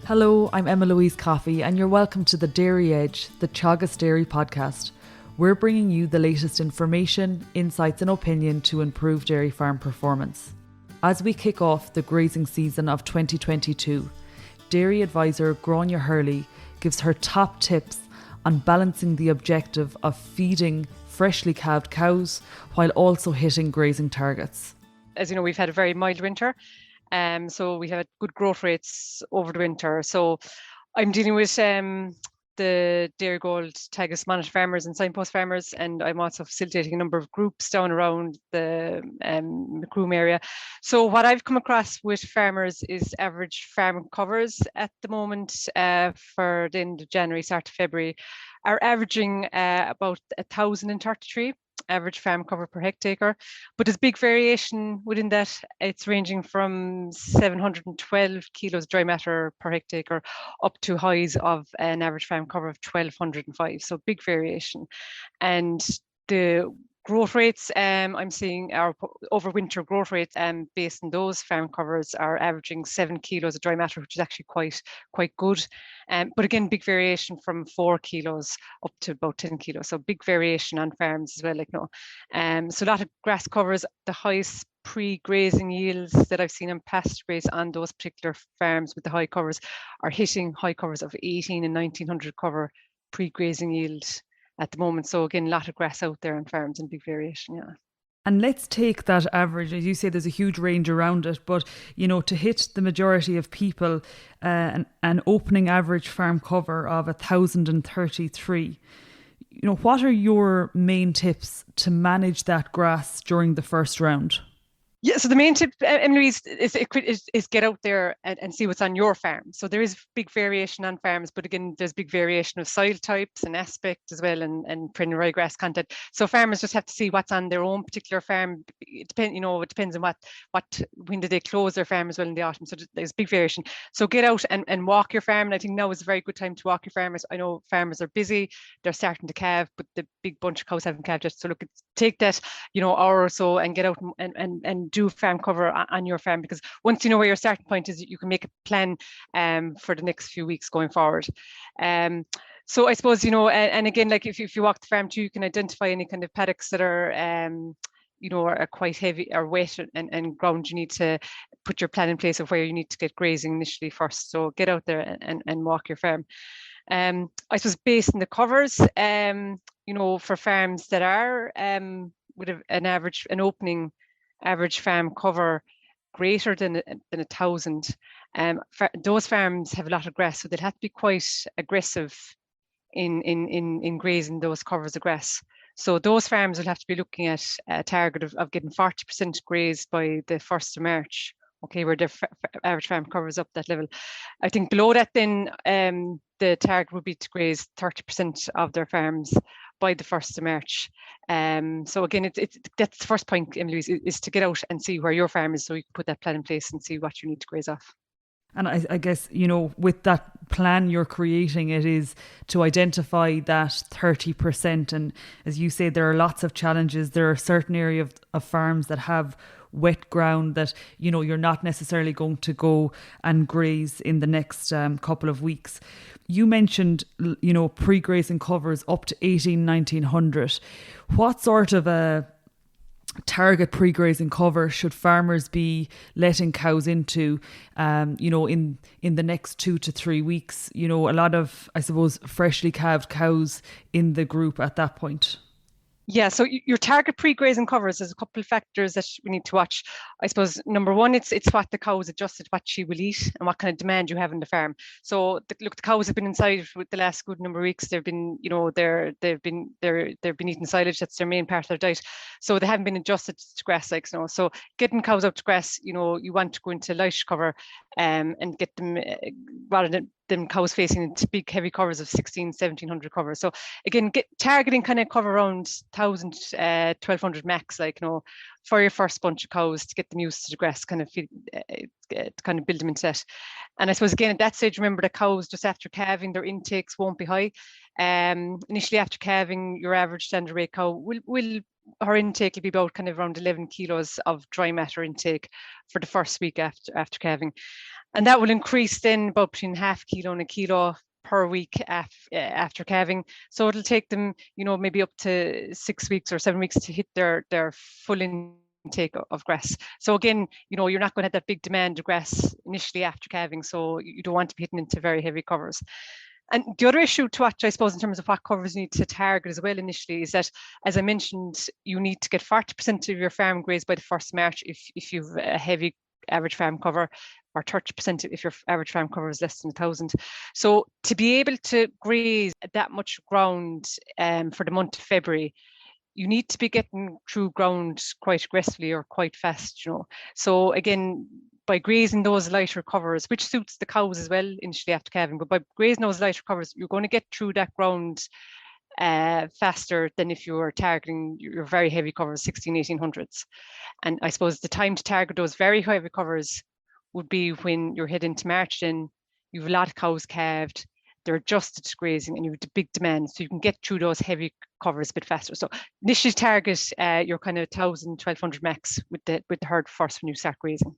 Hello, I'm Emma-Louise Coffey, and you're welcome to the Dairy Edge, the Teagasc Dairy podcast. We're bringing you the latest information, insights and opinion to improve dairy farm performance. As we kick off the grazing season of 2022, dairy advisor Grainne Hurley gives her top tips on balancing the objective of feeding freshly calved cows while also hitting grazing targets. As you know, we've had a very mild winter. So we had good growth rates over the winter. So I'm dealing with the Dairy Gold Teagasc monitor farmers and signpost farmers, and I'm also facilitating a number of groups down around the Macroom area. So what I've come across with farmers is average farm covers at the moment for the end of January, start of February, are averaging about 1,033 average farm cover per hectare, but there's big variation within that. It's ranging from 712 kilos dry matter per hectare up to highs of an average farm cover of 1,205, so big variation. And the growth rates I'm seeing our overwinter growth rates based on those farm covers are averaging 7 kilos of dry matter, which is actually quite good. But again, big variation from 4 kilos up to about 10 kilos. So big variation on farms as well. So a lot of grass covers, the highest pre-grazing yields that I've seen on pasture graze on those particular farms with the high covers are hitting high covers of 18 and 1900 cover pre-grazing yield at the moment. So again, a lot of grass out there on farms and big variation, yeah. And let's take that average, as you say, there's a huge range around it, but to hit the majority of people, an opening average farm cover of 1,033. What are your main tips to manage that grass during the first round? Yeah, so the main tip, Emma-Louise, is get out there and see what's on your farm. So there is big variation on farms, but again, there's big variation of soil types and aspect as well, and perennial ryegrass content. So farmers just have to see what's on their own particular farm. It depends on when did they close their farm as well in the autumn. So there's big variation. So get out and walk your farm. And I think now is a very good time to walk your farmers. I know farmers are busy; they're starting to calve, but the big bunch of cows haven't calved yet. So look, take that hour or so and get out and do farm cover on your farm, because once you know where your starting point is, you can make a plan for the next few weeks going forward. So I suppose and again, like if you walk the farm too, you can identify any kind of paddocks that are are quite heavy or wet and ground. You need to put your plan in place of where you need to get grazing initially first. So get out there and walk your farm. I suppose based on the covers, for farms that are with an opening average farm cover greater than 1,000, those farms have a lot of grass, so they'll have to be quite aggressive in grazing those covers of grass. So those farms will have to be looking at a target of getting 40% grazed by the 1st of March. Okay, where their average farm covers up that level. I think below that, then the target would be to graze 30% of their farms by the 1st of March. So again, that's the first point, Emma-Louise, is to get out and see where your farm is, so you can put that plan in place and see what you need to graze off. And I guess, with that plan you're creating, it is to identify that 30%. And as you say, there are lots of challenges. There are certain areas of farms that have wet ground that, you're not necessarily going to go and graze in the next couple of weeks. You mentioned, pre-grazing covers up to 1900. What sort of a target pre-grazing cover should farmers be letting cows into, in the next 2 to 3 weeks? A lot of, I suppose, freshly calved cows in the group at that point. Yeah, so your target pre-grazing covers, there's a couple of factors that we need to watch. I suppose number one, it's what the cow is adjusted, what she will eat, and what kind of demand you have in the farm. So the cows have been inside with the last good number of weeks. They've been, they've been eating silage. That's their main part of their diet. So they haven't been adjusted to grass like snow. So getting cows up to grass, you want to go into light cover and get them rather than them cows facing into big heavy covers of 1,700 covers. So again, targeting kind of cover around 1,000, 1,200 max, for your first bunch of cows to get them used to the grass, kind of build them into that. And I suppose again at that stage, remember the cows just after calving, their intakes won't be high. Initially after calving, your average standard rate cow her intake will be about kind of around 11 kilos of dry matter intake for the first week after calving. And that will increase then about between half kilo and a kilo per week after calving. So it'll take them, maybe up to 6 weeks or 7 weeks to hit their full intake of grass. So again, you're not going to have that big demand of grass initially after calving. So you don't want to be hitting into very heavy covers. And the other issue to watch, I suppose, in terms of what covers you need to target as well initially is that, as I mentioned, you need to get 40% of your farm grazed by the 1st of March if you've a heavy average farm cover, or 30% if your average farm cover is less than 1,000. So to be able to graze that much ground for the month of February, you need to be getting through ground quite aggressively or quite fast, So again, by grazing those lighter covers, which suits the cows as well initially after calving, but by grazing those lighter covers, you're going to get through that ground faster than if you were targeting your very heavy covers, 1800s. And I suppose the time to target those very heavy covers would be when you're heading to March, then you have a lot of cows calved, they're adjusted to grazing, and you have the big demand, so you can get through those heavy covers a bit faster. So initially target your kind of 1,000, 1,200 max with the herd first when you start grazing.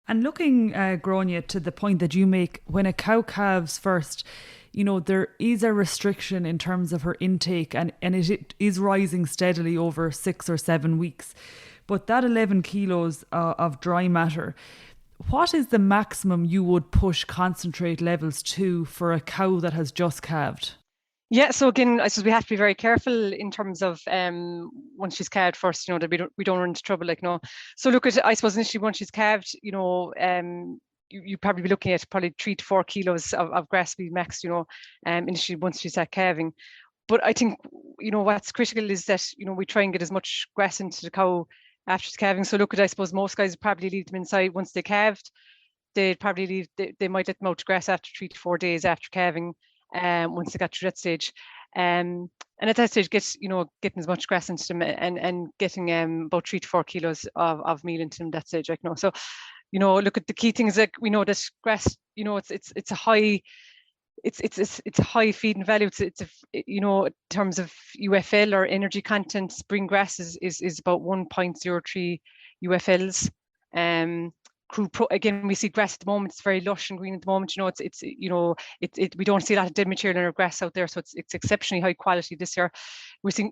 And looking, Grainne, to the point that you make, when a cow calves first, there is a restriction in terms of her intake, and it is rising steadily over 6 or 7 weeks. But that 11 kilos of dry matter, what is the maximum you would push concentrate levels to for a cow that has just calved? Yeah, so again, I suppose we have to be very careful in terms of once she's calved first, that we don't run into trouble, So look at, I suppose initially once she's calved, you probably be looking at probably 3 to 4 kilos of grass be max, initially once she's at calving. But I think, what's critical is that, we try and get as much grass into the cow after she's calving. So look at, I suppose most guys would probably leave them inside once they calved. They'd probably leave, they might let them out to grass after 3 to 4 days after calving. Once they got to that stage, and at that stage, getting as much grass into them and getting about 3 to 4 kilos of meal into them that stage, So, look at the key things, we know that grass, it's a high, it's a high feeding value. It's in terms of UFL or energy content, spring grass is about 1.03 UFLs. Again, we see grass at the moment, it's very lush and green at the moment, we don't see a lot of dead material in our grass out there, so it's exceptionally high quality this year. We're seeing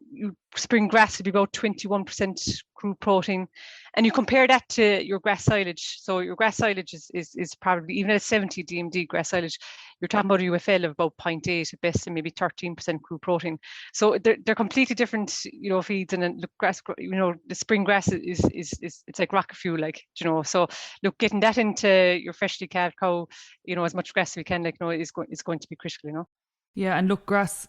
spring grass would be about 21% crude protein, and you compare that to your grass silage. So your grass silage is probably, even at 70 DMD grass silage, you're talking about a UFL of about 0.8 at best, and maybe 13% crude protein. So they're completely different, feeds. And then look, grass, the spring grass is it's like rocket fuel, So look, getting that into your freshly calved cow, as much grass as we can, is going to be critical, Yeah, and look, grass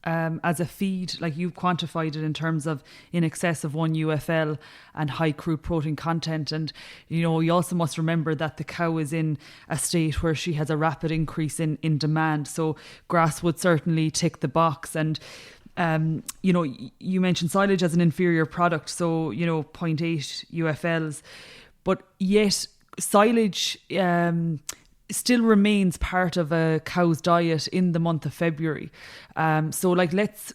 as a feed, you've quantified it in terms of in excess of 1 UFL and high crude protein content. And, you also must remember that the cow is in a state where she has a rapid increase in demand. So grass would certainly tick the box. And, you mentioned silage as an inferior product, so, 0.8 UFLs. But yet silage still remains part of a cow's diet in the month of February. So let's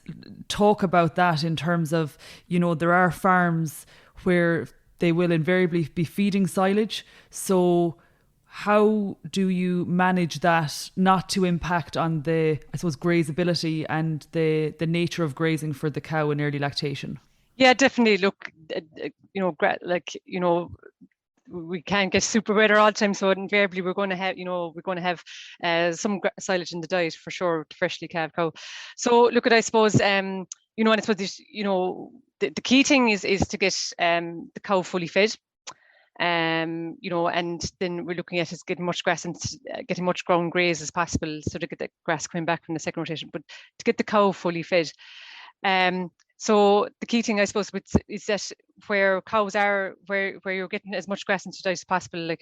talk about that in terms of, there are farms where they will invariably be feeding silage. So how do you manage that not to impact on the, I suppose, grazability and the nature of grazing for the cow in early lactation? Yeah, definitely. Look, we can't get super weather all the time, so invariably we're going to have some silage in the diet for sure, freshly calved cow. So look at, I suppose, and I suppose this, the key thing is to get the cow fully fed. And then we're looking at is getting much grass and getting much ground graze as possible, so to get the grass coming back from the second rotation, but to get the cow fully fed. So the key thing, I suppose, is that where cows are, where you're getting as much grass into the diet as possible,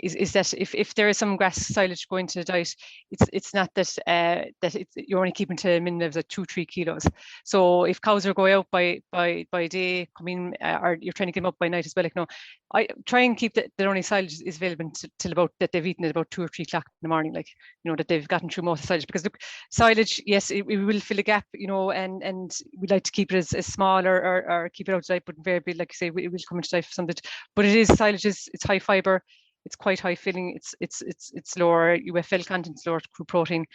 is that if there is some grass silage going to the diet, it's not that you're only keeping to a minimum of 2-3 kilos. So if cows are going out by day, or you're trying to get them up by night as well, I try and keep that only silage is available till about that they've eaten at about 2 or 3 o'clock in the morning, that they've gotten through most of the silage. Because look, silage, yes, it will fill a gap, and we'd like to keep it as small or keep it out of diet, but invariably, like you say, it will come into diet for some bit. But it is silage, it's high fiber. it's quite high filling. It's lower UFL content, lower crude protein.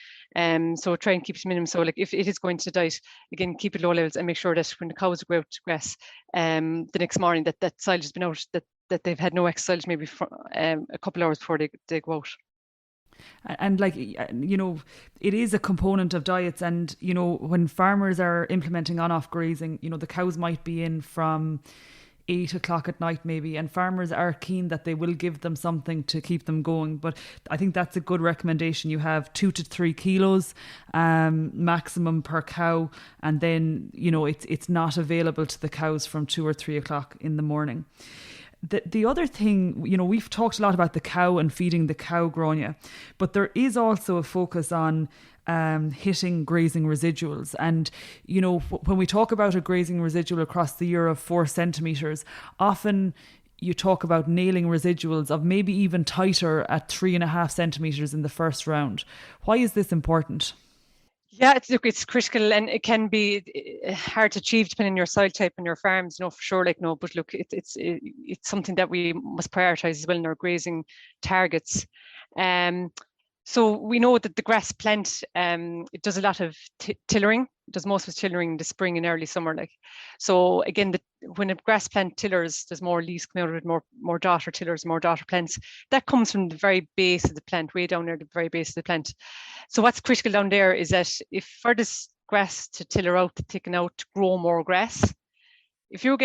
So try and keep it minimum. So like if it is going to diet, again, keep it low levels and make sure that when the cows go out to grass, the next morning that silage has been out, that they've had no extra silage maybe for a couple hours before they go out. And like, you know, it is a component of diets. And, you know, when farmers are implementing on-off grazing, you know, the cows might be in from 8 o'clock at night maybe, and farmers are keen that they will give them something to keep them going. But I think that's a good recommendation. You have 2 to 3 kilos maximum per cow, and then, you know, it's not available to the cows from 2 or 3 o'clock in the morning. The other thing, you know, we've talked a lot about the cow and feeding the cow, Grainne, but there is also a focus on hitting grazing residuals. And, you know, when we talk about a grazing residual across the year of 4 centimetres, often you talk about nailing residuals of maybe even tighter at 3.5 centimetres in the first round. Why is this important? Yeah, it's critical, and it can be hard to achieve depending on your soil type and your farms, you know, for sure. Like, no, but look, it's something that we must prioritize as well in our grazing targets. So we know that the grass plant, it does a lot of tillering. It does most of its tillering in the spring and early summer. Like, so again, when a grass plant tillers, there's more leaves coming out of it, more daughter tillers, more daughter plants. That comes from the very base of the plant, way down there, the very base of the plant. So what's critical down there is that if for this grass to tiller out, to thicken out, to grow more grass, if you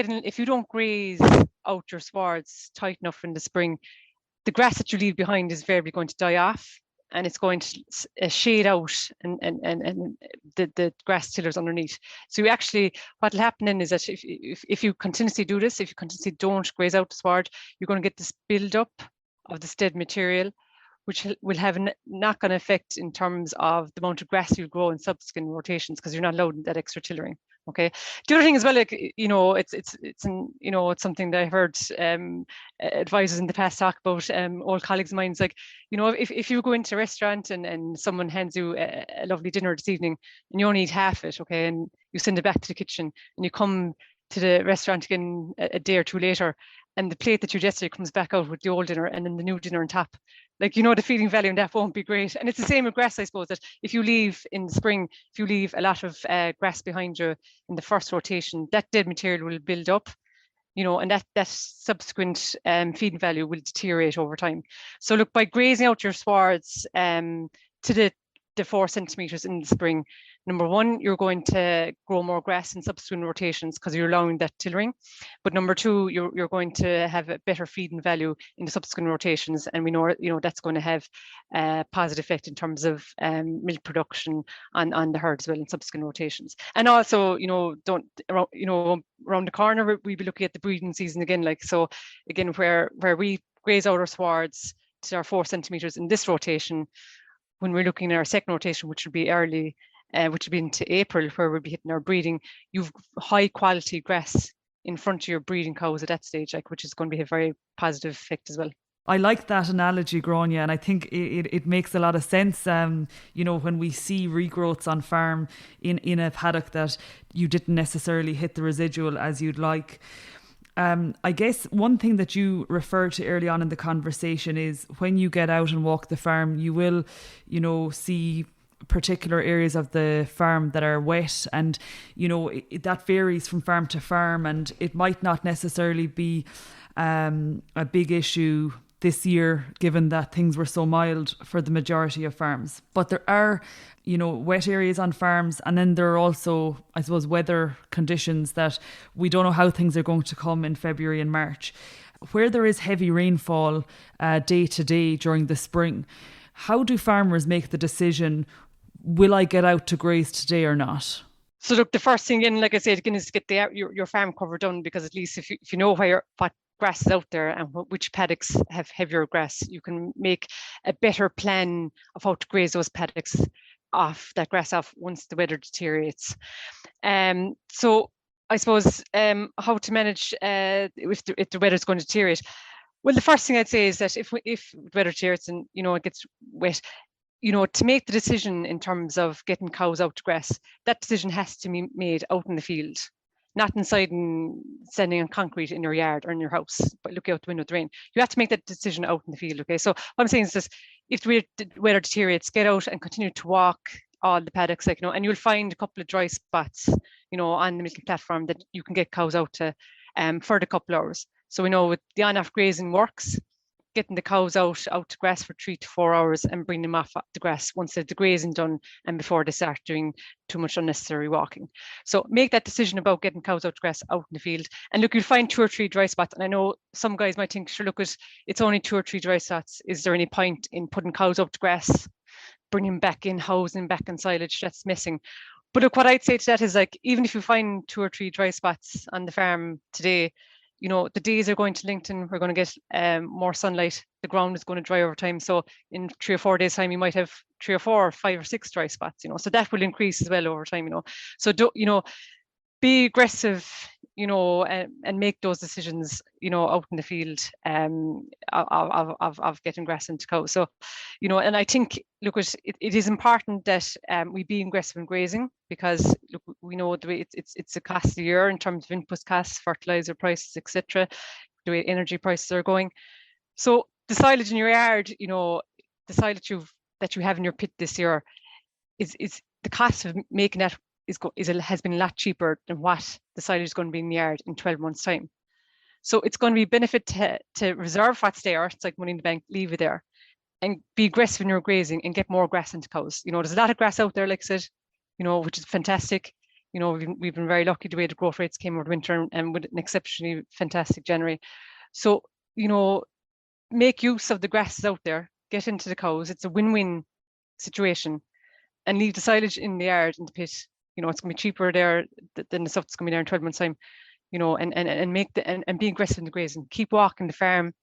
don't graze out your swards tight enough in the spring, the grass that you leave behind is very going to die off, and it's going to shade out and the grass tillers underneath. So you actually, what will happen then is that if you continuously do this, if you continuously don't graze out the sward, you're going to get this build up of this dead material, which will have a knock-on effect in terms of the amount of grass you grow in subsequent rotations, because you're not allowed that extra tillering. Okay. The other thing as well, like, you know, it's something that I heard advisors in the past talk about, old colleagues of mine. It's like, you know, if you go into a restaurant and someone hands you a lovely dinner this evening and you only eat half it, okay, and you send it back to the kitchen and you come to the restaurant again a day or two later, and the plate that you yesterday comes back out with the old dinner and then the new dinner on top. Like, you know, the feeding value in that won't be great. And it's the same with grass, I suppose, that if you leave in the spring, if you leave a lot of grass behind you in the first rotation, that dead material will build up, you know, and that subsequent feeding value will deteriorate over time. So look, by grazing out your swards to the 4 centimetres in the spring, number one, you're going to grow more grass in subsequent rotations because you're allowing that tillering. But number two, you're going to have a better feeding value in the subsequent rotations, and we know, you know, that's going to have a positive effect in terms of milk production on the herd as well in subsequent rotations. And also, you know, around the corner we'll be looking at the breeding season again. Like, so again, where we graze out our swards to our 4 centimetres in this rotation, when we're looking at our second rotation, which will be early, which will be into April, where we'll be hitting our breeding, you've high quality grass in front of your breeding cows at that stage, like, which is going to be a very positive effect as well. I like that analogy, Grainne, and I think it makes a lot of sense. You know, when we see regrowths on farm in a paddock that you didn't necessarily hit the residual as you'd like. I guess one thing that you referred to early on in the conversation is when you get out and walk the farm, you will, you know, see particular areas of the farm that are wet, and, you know, that varies from farm to farm, and it might not necessarily be a big issue this year, given that things were so mild for the majority of farms. But there are, you know, wet areas on farms, and then there are also, I suppose, weather conditions that we don't know how things are going to come in February and March. Where there is heavy rainfall day to day during the spring, how do farmers make the decision, will I get out to graze today or not? So look, the first thing, again, like I said, again, is to get your farm cover done, because at least if you know what grass is out there and which paddocks have heavier grass, you can make a better plan of how to graze those paddocks off once the weather deteriorates. So I suppose how to manage if the weather is going to deteriorate. Well, the first thing I'd say is that if the weather deteriorates and, you know, it gets wet, you know, to make the decision in terms of getting cows out to grass, that decision has to be made out in the field. not inside and standing on concrete in your yard or in your house, but looking out the window at the rain. You have to make that decision out in the field, okay? So what I'm saying is this, if the weather deteriorates, get out and continue to walk all the paddocks, like, and you'll find a couple of dry spots, on the milking platform that you can get cows out to for the couple hours. So we know with the on-off grazing works, getting the cows out to grass for 3 to 4 hours and bring them off the grass once the grazing done and before they start doing too much unnecessary walking. So make that decision about getting cows out to grass out in the field. And look, you'll find 2 or 3 dry spots. And I know some guys might think, sure, look, it's only 2 or 3 dry spots. Is there any point in putting cows out to grass, bringing them back in, housing back in silage? That's missing. But look, what I'd say to that is, like, even if you find 2 or 3 dry spots on the farm today, the days are going to lengthen. We're going to get more sunlight. The ground is going to dry over time. So in 3 or 4 days' time, you might have 3 or 4 or 5 or 6 dry spots. So that will increase as well over time. So be aggressive, and make those decisions, out in the field of getting grass into cows. So, and I think, look, it is important that we be aggressive in grazing, because look, we know the way it's a costly year in terms of input costs, fertilizer prices, etc. The way energy prices are going. So the silage in your yard, the silage that you have in your pit this year is the cost of making that has been a lot cheaper than what the silage is going to be in the yard in 12 months' time. So it's going to be a benefit to reserve what's there. It's like money in the bank, leave it there, and be aggressive in your grazing and get more grass into cows. There's a lot of grass out there, like I said, which is fantastic. We've been very lucky the way the growth rates came over the winter, and with an exceptionally fantastic January. So, make use of the grasses out there, get into the cows. It's a win-win situation, and leave the silage in the yard, in the pit. It's going to be cheaper there than the stuff that's going to be there in 12 months' time, and make and be aggressive in the grazing. Keep walking the farm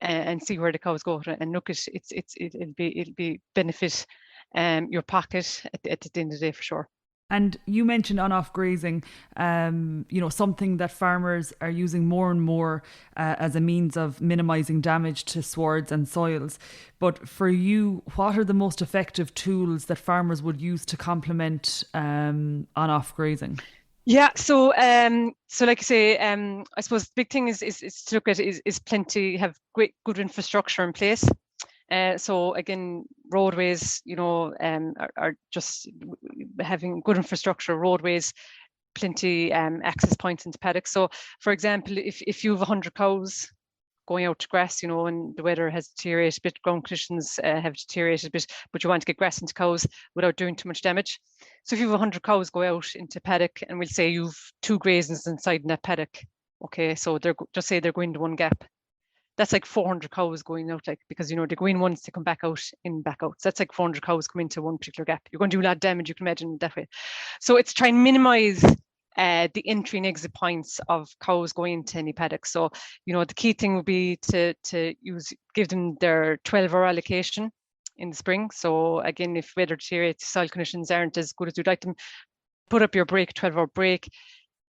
and see where the cows go. And look, it'll be benefit your pocket at the end of the day, for sure. And you mentioned on-off grazing, something that farmers are using more and more as a means of minimising damage to swards and soils. But for you, what are the most effective tools that farmers would use to complement on-off grazing? Yeah, so like I say, I suppose the big thing is to look at is plenty, have good infrastructure in place. So again, roadways, are just having good infrastructure, roadways, plenty access points into paddocks. So, for example, if you have 100 cows going out to grass, and the weather has deteriorated a bit, ground conditions have deteriorated a bit, but you want to get grass into cows without doing too much damage. So if you have 100 cows go out into paddock, and we'll say you've 2 grazings inside in that paddock, okay, so just say they're going to one gap. That's like 400 cows going out, like, because they go in once, they come back out. So that's like 400 cows come into one particular gap. You're going to do a lot of damage, you can imagine, that way. So it's trying to minimize the entry and exit points of cows going into any paddock. So, the key thing would be to give them their 12-hour allocation in the spring. So again, if weather deteriorates, soil conditions aren't as good as you'd like them, put up your break, 12-hour break.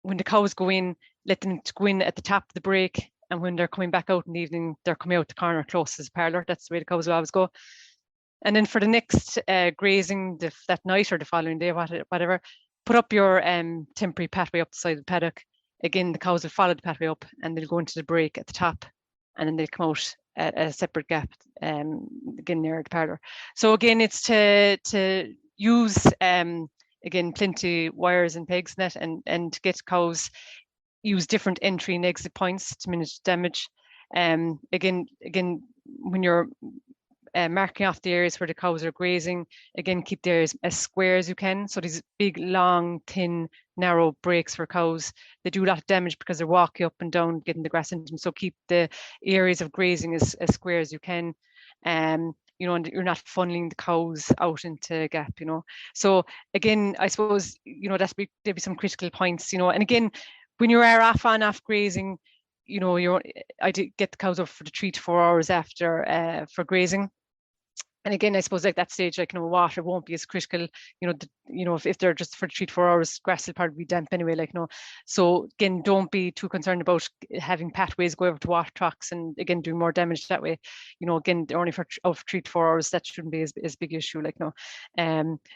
When the cows go in, let them go in at the top of the break. And when they're coming back out in the evening, they're coming out the corner close to the parlour. That's the way the cows will always go. And then for the next grazing that night or the following day, whatever, put up your temporary pathway up the side of the paddock. Again, the cows will follow the pathway up, and they'll go into the break at the top, and then they'll come out at a separate gap, again, near the parlour. So again, it's to use, again, plenty wires and pegs net, and get cows, use different entry and exit points to manage damage. Again, when you're marking off the areas where the cows are grazing, again, keep the areas as square as you can. So these big, long, thin, narrow breaks for cows, they do a lot of damage because they're walking up and down, getting the grass into them. So keep the areas of grazing as square as you can. And you're not funneling the cows out into a gap, So again, I suppose, there'll be some critical points, and again, when you are off grazing, I did get the cows up for the 3 to 4 hours after for grazing. And again, I suppose like that stage, like, water won't be as critical, if they're just for 3 to 4 hours, grass will probably be damp anyway, like, so again, don't be too concerned about having pathways go over to water trucks and again, doing more damage that way. Again, they're only for 3 to 4 hours, that shouldn't be as big issue, like,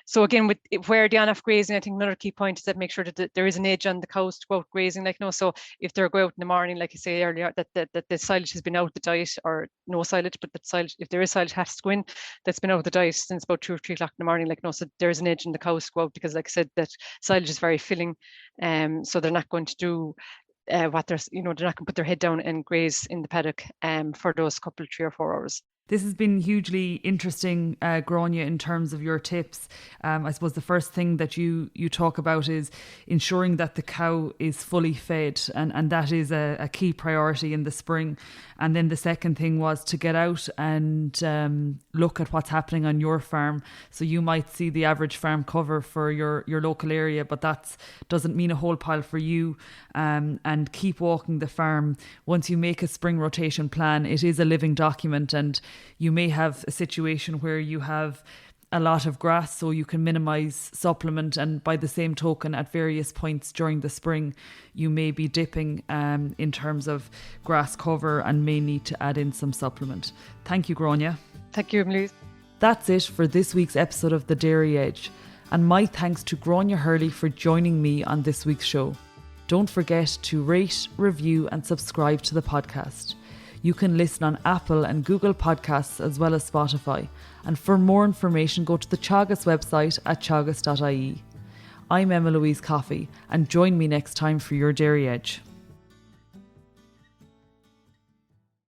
so again, with where the on-off grazing, I think another key point is that make sure that there is an edge on the cows to go out grazing, like, so if they're go out in the morning, like I say earlier, that the silage has been out the diet, or no silage, but that silage, if there is silage, has to go in, that's been out of the diet since about 2 or 3 o'clock in the morning, like, so there's an edge in the cows to go out, because like I said, that silage is very filling, so they're not going to do what they're not going to put their head down and graze in the paddock for those couple 3 or 4 hours. This has been hugely interesting, Grainne, in terms of your tips. I suppose the first thing that you talk about is ensuring that the cow is fully fed, and that is a key priority in the spring. And then the second thing was to get out and look at what's happening on your farm. So you might see the average farm cover for your local area, but that doesn't mean a whole pile for you. And keep walking the farm. Once you make a spring rotation plan, it is a living document, and you may have a situation where you have a lot of grass, so you can minimise supplement, and by the same token, at various points during the spring, you may be dipping in terms of grass cover and may need to add in some supplement. Thank you, Grainne. Thank you, Emma-Louise. That's it for this week's episode of The Dairy Edge, and my thanks to Grainne Hurley for joining me on this week's show. Don't forget to rate, review and subscribe to the podcast. You can listen on Apple and Google Podcasts as well as Spotify. And for more information, go to the Teagasc website at teagasc.ie. I'm Emma-Louise Coffey, and join me next time for your Dairy Edge.